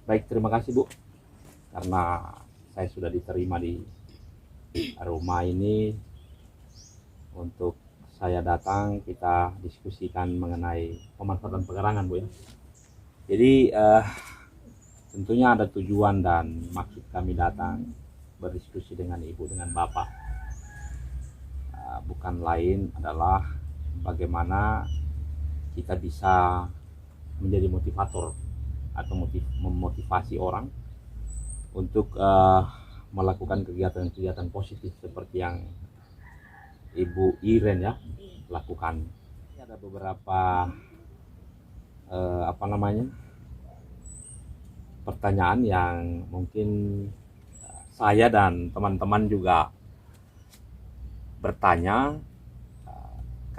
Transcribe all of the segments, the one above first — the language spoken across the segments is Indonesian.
Baik, terima kasih Bu, karena saya sudah diterima di rumah ini untuk saya datang kita diskusikan mengenai pemanfaatan pekarangan Bu ya. Jadi tentunya ada tujuan dan maksud kami datang berdiskusi dengan Ibu dengan Bapak. Bukan lain adalah bagaimana kita bisa menjadi motivator atau memotivasi orang untuk melakukan kegiatan-kegiatan positif seperti yang Ibu Iren ya lakukan. Ini ada beberapa pertanyaan yang mungkin saya dan teman-teman juga bertanya,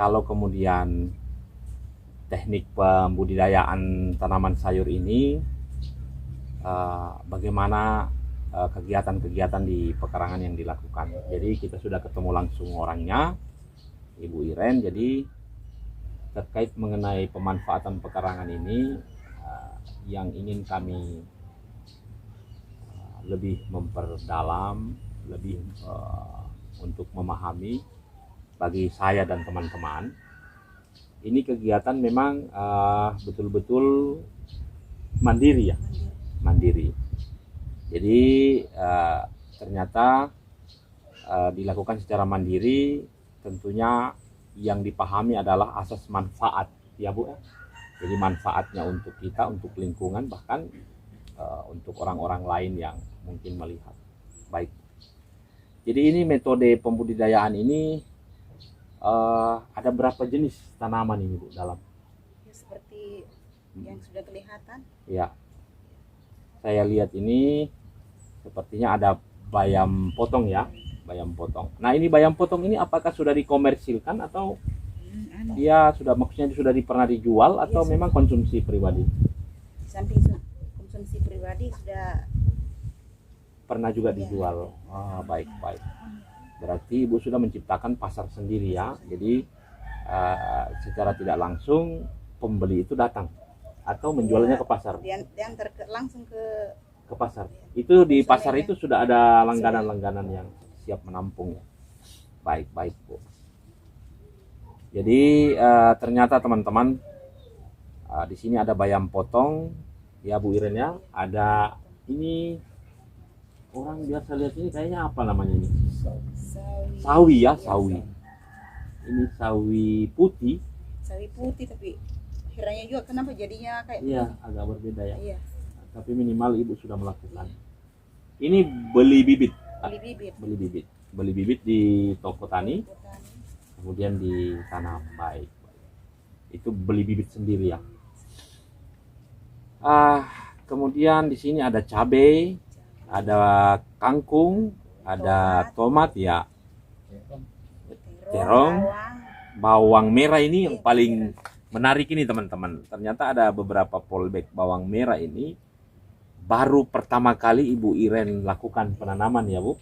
kalau kemudian teknik pembudidayaan tanaman sayur ini bagaimana kegiatan-kegiatan di pekarangan yang dilakukan. Jadi kita sudah ketemu langsung orangnya, Ibu Iren. Jadi terkait mengenai pemanfaatan pekarangan ini yang ingin kami lebih memperdalam, lebih untuk memahami bagi saya dan teman-teman. Ini kegiatan memang betul-betul mandiri ya, mandiri. Jadi ternyata dilakukan secara mandiri, tentunya yang dipahami adalah asas manfaat ya Bu. Jadi manfaatnya untuk kita, untuk lingkungan, bahkan untuk orang-orang lain yang mungkin melihat. Baik. Jadi ini metode pembudidayaan ini ada berapa jenis tanaman ini Bu dalam? Ya, seperti yang sudah kelihatan. Ya. Saya lihat ini sepertinya ada bayam potong ya, bayam potong. Nah, ini bayam potong ini apakah sudah dikomersilkan atau dia sudah maksudnya sudah pernah dijual atau memang konsumsi pribadi? Samping konsumsi pribadi sudah pernah juga dijual. Baik. Berarti Ibu sudah menciptakan pasar sendiri ya. Jadi secara tidak langsung pembeli itu datang atau menjualnya ke pasar. Diantar langsung ke pasar. Itu di pasar itu sudah ada langganan-langganan yang siap menampung ya. Baik Bu. Jadi ternyata teman-teman di sini ada bayam potong ya Bu Iren ya. Ada ini orang biasa lihat ini kayaknya apa namanya ini? Sawi ya, sawi. Ini sawi putih. Sawi putih, tapi herannya juga kenapa jadinya kayak iya, agak berbeda ya. Iya. Tapi minimal Ibu sudah melakukan. Ini beli bibit. Beli bibit di toko tani. Kemudian ditanam. Baik. Itu beli bibit sendiri ya. Kemudian di sini ada cabai, ada kangkung, ada tomat ya, terong, bawang merah. Ini yang paling menarik ini teman-teman. Ternyata ada beberapa polybag bawang merah ini baru pertama kali Ibu Iren lakukan penanaman ya Bu.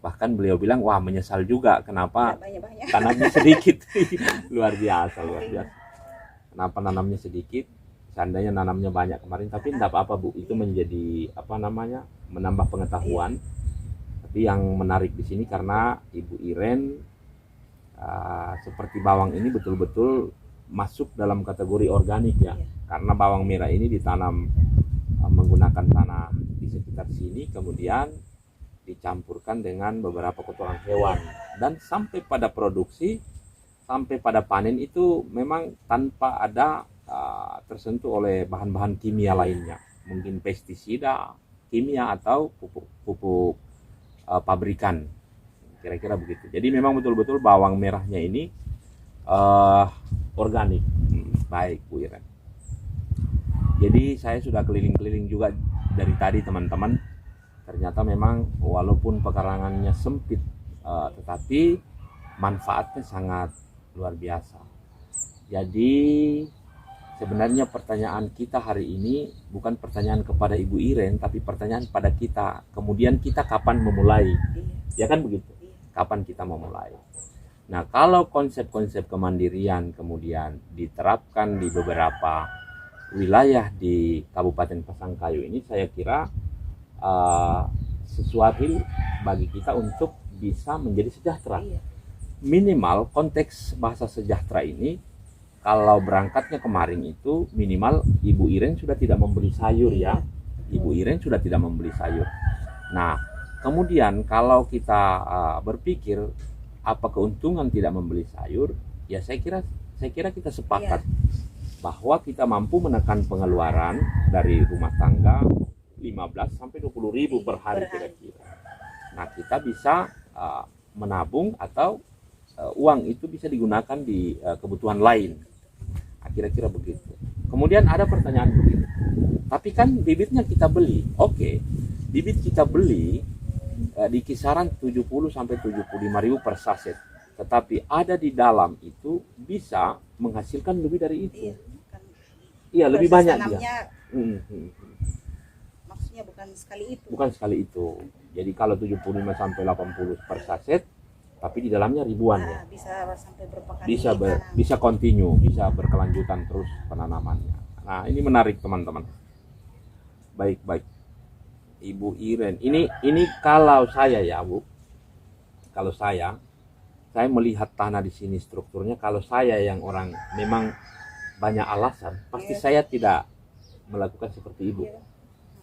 Bahkan beliau bilang wah menyesal juga kenapa tanamnya sedikit. luar biasa. Kenapa nanamnya sedikit? Seandainya nanamnya banyak kemarin, tapi tidak apa-apa Bu. Itu menjadi menambah pengetahuan. Tapi yang menarik di sini karena Ibu Iren seperti bawang ini betul-betul masuk dalam kategori organik ya. Karena bawang merah ini ditanam menggunakan tanah di sekitar sini, kemudian dicampurkan dengan beberapa kotoran hewan, dan sampai pada produksi, sampai pada panen itu memang tanpa ada tersentuh oleh bahan-bahan kimia lainnya, mungkin pestisida, kimia atau pupuk pabrikan, kira-kira begitu. Jadi memang betul-betul bawang merahnya ini organik. Baik Bu Iren. Jadi saya sudah keliling-keliling juga dari tadi teman-teman. Ternyata memang walaupun pekarangannya sempit, tetapi manfaatnya sangat luar biasa. Jadi sebenarnya pertanyaan kita hari ini bukan pertanyaan kepada Ibu Iren, tapi pertanyaan pada kita. Kemudian kita kapan memulai? Ya kan begitu? Kapan kita memulai? Nah, kalau konsep-konsep kemandirian kemudian diterapkan di beberapa wilayah di Kabupaten Pasangkayu ini saya kira sesuatu bagi kita untuk bisa menjadi sejahtera. Iya. Minimal konteks bahasa sejahtera ini, kalau berangkatnya kemarin itu minimal Ibu Iren sudah tidak membeli sayur ya. Ibu Iren sudah tidak membeli sayur. Nah, kemudian kalau kita berpikir apa keuntungan tidak membeli sayur, ya saya kira kita sepakat bahwa kita mampu menekan pengeluaran dari rumah tangga 15 sampai 20 ribu per hari kira-kira. Nah, kita bisa menabung atau uang itu bisa digunakan di kebutuhan lain. Nah, kira-kira begitu. Kemudian ada pertanyaan begini. Tapi kan bibitnya kita beli. Oke. Bibit kita beli di kisaran 70 sampai 75 ribu per saset. Tetapi ada di dalam itu bisa menghasilkan lebih dari itu. Iya, lebih banyak dia. Maksudnya bukan sekali itu. Bukan sekali itu. Jadi kalau 75 sampai 80 per saset, tapi di dalamnya ribuan ya. Bisa sampai berapa kali. Bisa continue, bisa berkelanjutan terus penanamannya. Nah, ini menarik teman-teman. Baik. Ibu Iren, ini kalau saya ya, Bu. Kalau saya melihat tanah di sini strukturnya, kalau saya yang orang memang banyak alasan, pasti saya tidak melakukan seperti Ibu.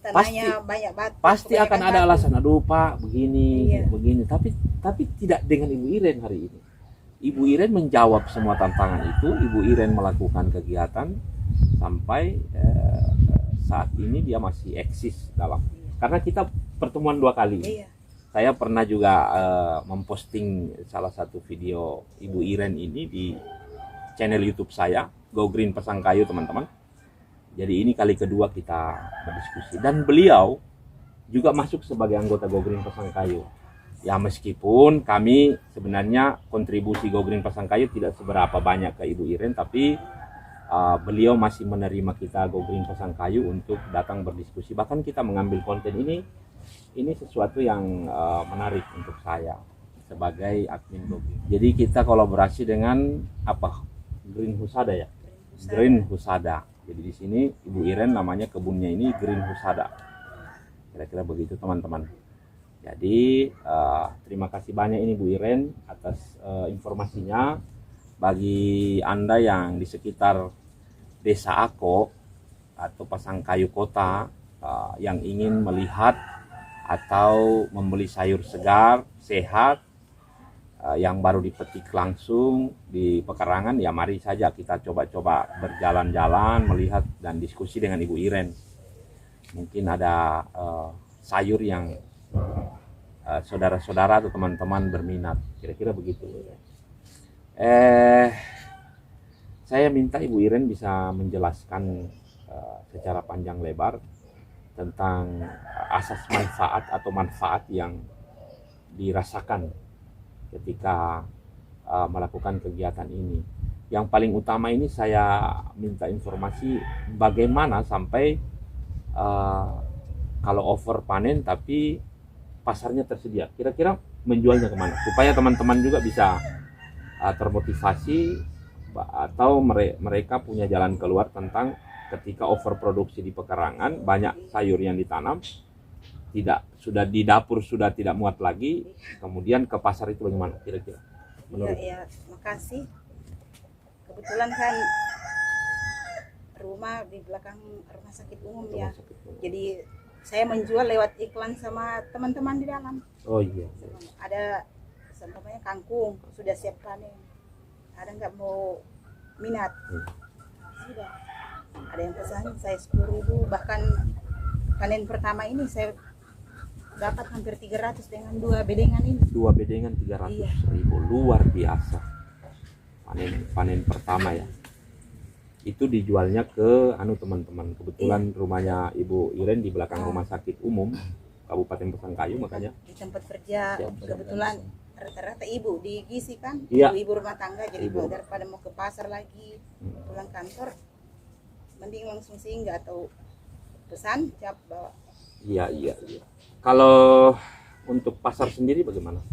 Tanahnya banyak batu. Pasti akan ada batu. alasan, aduh Pak, begini. Tapi tidak dengan Ibu Iren hari ini. Ibu Iren menjawab semua tantangan itu. Ibu Iren melakukan kegiatan sampai saat ini dia masih eksis dalam. Karena kita pertemuan 2 kali. Iya. Saya pernah juga memposting salah satu video Ibu Iren ini di channel YouTube saya, Go Green Pasangkayu teman-teman. Jadi ini kali kedua kita berdiskusi. Dan beliau juga masuk sebagai anggota Go Green Pasangkayu. Ya meskipun kami sebenarnya kontribusi Go Green Pasangkayu tidak seberapa banyak ke Ibu Iren, tapi beliau masih menerima kita Go Green Pasangkayu untuk datang berdiskusi. Bahkan kita mengambil konten ini sesuatu yang menarik untuk saya sebagai admin Go Green. Jadi kita kolaborasi dengan Green Husada ya. Green Husada. Jadi di sini Ibu Iren namanya kebunnya ini Green Husada. Kira-kira begitu teman-teman. Jadi terima kasih banyak ini Bu Iren atas informasinya. Bagi Anda yang di sekitar Desa Ako atau Pasangkayu Kota yang ingin melihat atau membeli sayur segar, sehat, yang baru dipetik langsung di pekarangan, ya mari saja kita coba-coba berjalan-jalan, melihat dan diskusi dengan Ibu Iren. Mungkin ada sayur yang saudara-saudara atau teman-teman berminat, kira-kira begitu. Saya minta Ibu Iren bisa menjelaskan secara panjang lebar tentang asas manfaat atau manfaat yang dirasakan ketika melakukan kegiatan ini. Yang paling utama ini saya minta informasi bagaimana sampai kalau over panen tapi pasarnya tersedia. Kira-kira menjualnya kemana? Supaya teman-teman juga bisa termotivasi atau mereka punya jalan keluar tentang ketika overproduksi di pekarangan, banyak sayur yang ditanam sudah di dapur sudah tidak muat lagi, kemudian ke pasar itu bagaimana kira-kira? Iya, makasih. Kebetulan kan rumah di belakang rumah sakit umum ya. Jadi saya menjual lewat iklan sama teman-teman di dalam. Oh iya. Ada namanya kangkung sudah siap panen. Ada nggak mau minat? Sudah. Ada yang pesan saya 10.000, bahkan panen pertama ini saya dapat hampir 300 dengan 2 bedengan ini. 2 bedengan 300.000, luar biasa. Panen pertama ya. Itu dijualnya ke teman-teman. Kebetulan rumahnya Ibu Iren di belakang rumah sakit umum Kabupaten Pasangkayu, makanya di tempat kerja kebetulan rata-rata ibu di gizi kan, ibu rumah tangga, jadi daripada mau ke pasar lagi pulang kantor, mending langsung singgah atau pesan siap bawa. Iya. Kalau untuk pasar sendiri bagaimana?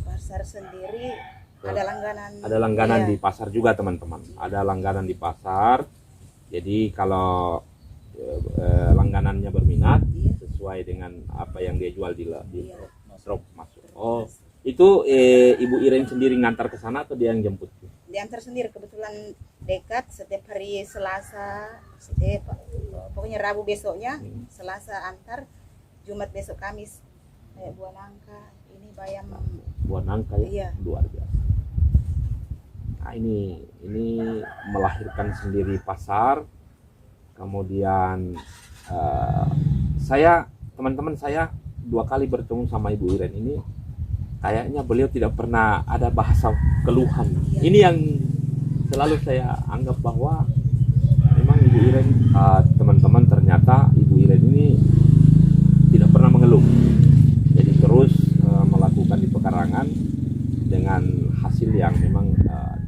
Pasar sendiri ada langganan. Ada langganan di pasar juga teman-teman. Ada langganan di pasar. Jadi kalau langganannya berminat Iya. sesuai dengan apa yang dia jual di Iya. drop masuk. Oh, itu Ibu Iren sendiri ngantar ke sana atau dia yang jemput? Diantar sendiri, kebetulan dekat, setiap hari Selasa, pokoknya Rabu besoknya, Selasa antar, Jumat besok Kamis kayak buah nangka, ini bayam. Buah nangka ya, Iya. luar biasa. Nah ini melahirkan sendiri pasar. Kemudian teman-teman saya 2 kali bertemu sama Ibu Iren ini, kayaknya beliau tidak pernah ada bahasa keluhan. Iya. Ini yang selalu saya anggap bahwa memang Ibu Iren, teman-teman, ternyata Ibu Iren ini tidak pernah mengeluh. Jadi terus melakukan di pekarangan dengan hasil yang memang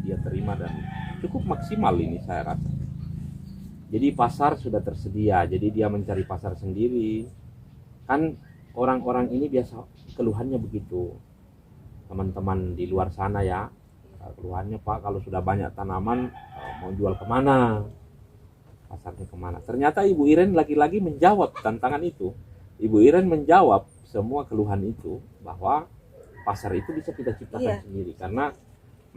dia terima dan cukup maksimal ini saya rasa. Jadi pasar sudah tersedia, jadi dia mencari pasar sendiri. Kan orang-orang ini biasa keluhannya begitu. Teman-teman di luar sana ya, keluhannya, Pak, kalau sudah banyak tanaman mau jual kemana? Pasarnya kemana? Ternyata Ibu Iren lagi-lagi menjawab tantangan itu. Ibu Iren menjawab semua keluhan itu bahwa pasar itu bisa kita ciptakan Iya. sendiri. Karena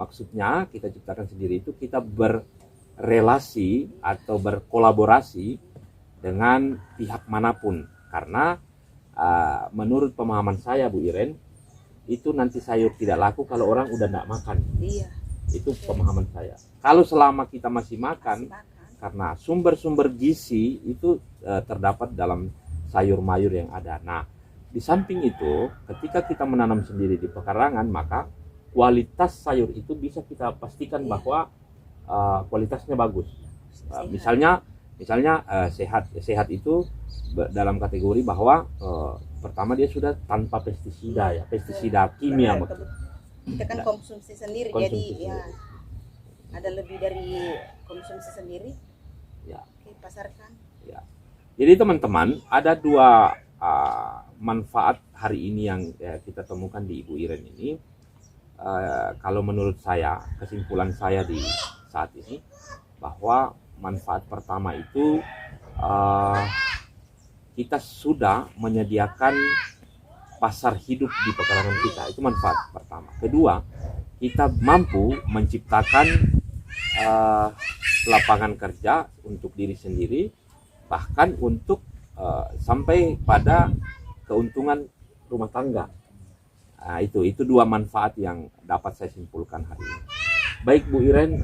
maksudnya kita ciptakan sendiri itu kita berrelasi atau berkolaborasi dengan pihak manapun. Karena menurut pemahaman saya, Bu Iren, itu nanti sayur tidak laku kalau orang udah tidak makan. Iya. Itu pemahaman saya. Kalau selama kita masih makan, karena sumber-sumber gizi itu terdapat dalam sayur mayur yang ada. Nah, di samping itu, ketika kita menanam sendiri di pekarangan, maka kualitas sayur itu bisa kita pastikan bahwa kualitasnya bagus. Misalnya sehat itu dalam kategori bahwa pertama dia sudah tanpa pestisida ya, pestisida kimia. Kita kan konsumsi sendiri, Konsumsi jadi ya ada lebih dari konsumsi sendiri. Ya. Oke, pasarkan. Ya. Jadi teman-teman, ada 2 manfaat hari ini yang kita temukan di Ibu Iren ini. Kalau menurut saya, kesimpulan saya di saat ini bahwa manfaat pertama itu kita sudah menyediakan pasar hidup di pekarangan kita. Itu manfaat pertama. Kedua, kita mampu menciptakan lapangan kerja untuk diri sendiri, bahkan untuk sampai pada keuntungan rumah tangga. Nah, itu 2 manfaat yang dapat saya simpulkan hari ini. Baik Bu Iren,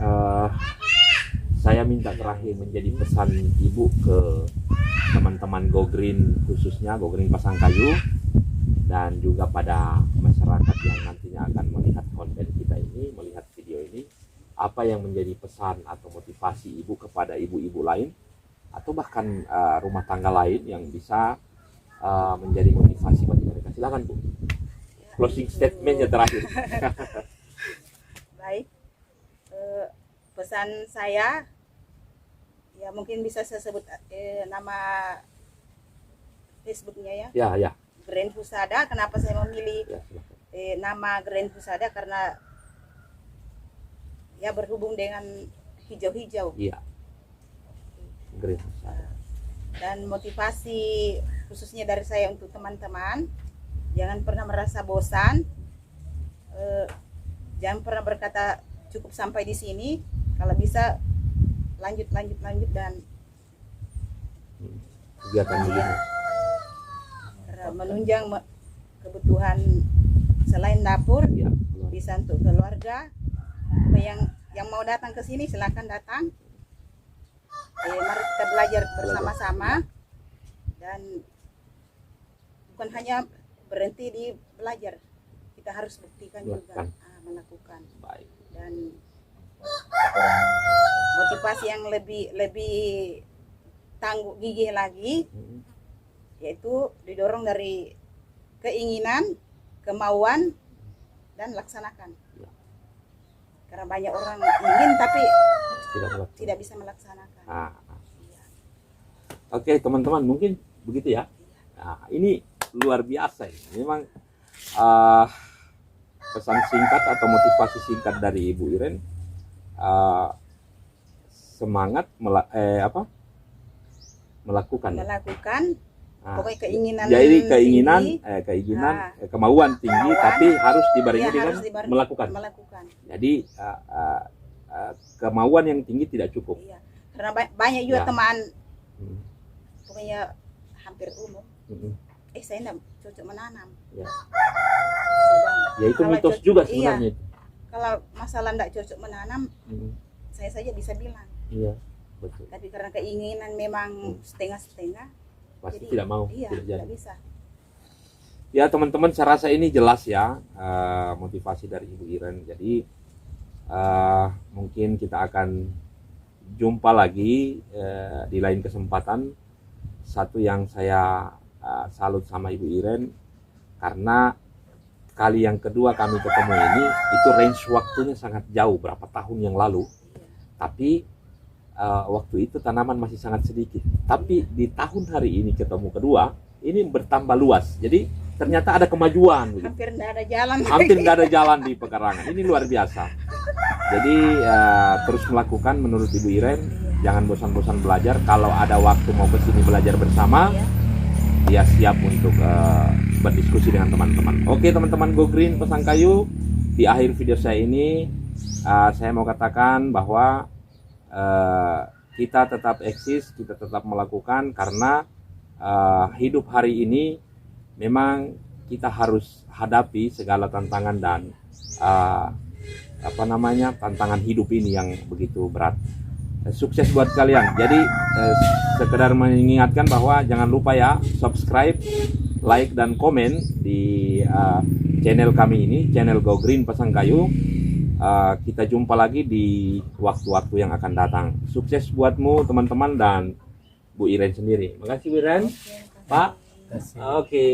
saya minta terakhir menjadi pesan Ibu ke teman-teman Go Green, khususnya Go Green Pasangkayu, dan juga pada masyarakat yang nantinya akan melihat konten kita ini, melihat video ini, apa yang menjadi pesan atau motivasi Ibu kepada ibu-ibu lain atau bahkan rumah tangga lain yang bisa menjadi motivasi bagi mereka. Silakan Bu, closing statementnya terakhir. Baik, pesan saya ya mungkin bisa saya sebut nama Facebooknya ya. Ya. Grand Husada. Kenapa saya memilih Ya, silakan. nama Grand Husada? Karena ya berhubung dengan hijau-hijau. Iya. Green Husada. Dan motivasi khususnya dari saya untuk teman-teman, jangan pernah merasa bosan, jangan pernah berkata cukup sampai di sini. Kalau bisa lanjut dan Kegiatan begini. menunjang kebutuhan selain dapur, Ya, bisa untuk keluarga. Yang mau datang ke sini silakan datang. Mari kita belajar bersama-sama, dan bukan hanya berhenti di belajar, kita harus buktikan juga, melakukan. Baik. Dan motivasi yang lebih tangguh gigih lagi, yaitu didorong dari keinginan, kemauan, dan laksanakan. Ya. Karena banyak orang ingin tapi tidak bisa melaksanakan. Oke, teman-teman, mungkin begitu ya. Nah, ini luar biasa ini. Memang pesan singkat atau motivasi singkat dari Ibu Iren, melakukan. Ah, pokoknya keinginan jadi tinggi. kemauan tinggi, Kemauan, tapi harus dibarengi Iya, dengan harus dibarengi melakukan. Jadi kemauan yang tinggi tidak cukup. Iya. Karena banyak juga Ya. teman Hmm. pokoknya hampir umum. Hmm. Saya enggak cocok menanam. Ya. Sedang Ya itu kalau mitos cocok- juga iya. sebenarnya. Kalau masalah enggak cocok menanam, Hmm. saya saja bisa bilang. Iya, betul. Tapi karena keinginan memang setengah-setengah, Pasti jadi tidak mau, iya, tidak jadi. tidak bisa. Ya teman-teman, saya rasa ini jelas ya motivasi dari Ibu Iren. Jadi mungkin kita akan jumpa lagi di lain kesempatan. Satu yang saya salut sama Ibu Iren, karena kali yang kedua kami ketemu ini, itu range waktunya sangat jauh, berapa tahun yang lalu. Tapi waktu itu tanaman masih sangat sedikit. Tapi di tahun hari ini ketemu kedua, ini bertambah luas. Jadi ternyata ada kemajuan. Begitu. Hampir tidak ada jalan. Hampir nggak ada jalan di pekarangan. Ini luar biasa. Jadi terus melakukan menurut Ibu Iren. Jangan bosan-bosan belajar. Kalau ada waktu mau ke sini belajar bersama, dia siap untuk berdiskusi dengan teman-teman. Oke teman-teman Go Green Pasangkayu, di akhir video saya ini saya mau katakan bahwa kita tetap eksis, kita tetap melakukan, karena hidup hari ini memang kita harus hadapi segala tantangan dan tantangan hidup ini yang begitu berat. Sukses buat kalian. Jadi sekedar mengingatkan bahwa jangan lupa ya, subscribe, like dan komen di channel kami ini, channel Go Green Pasangkayu. Kita jumpa lagi di waktu-waktu yang akan datang. Sukses buatmu teman-teman dan Bu Iren sendiri. Makasih Bu Iren. Pak. Oke.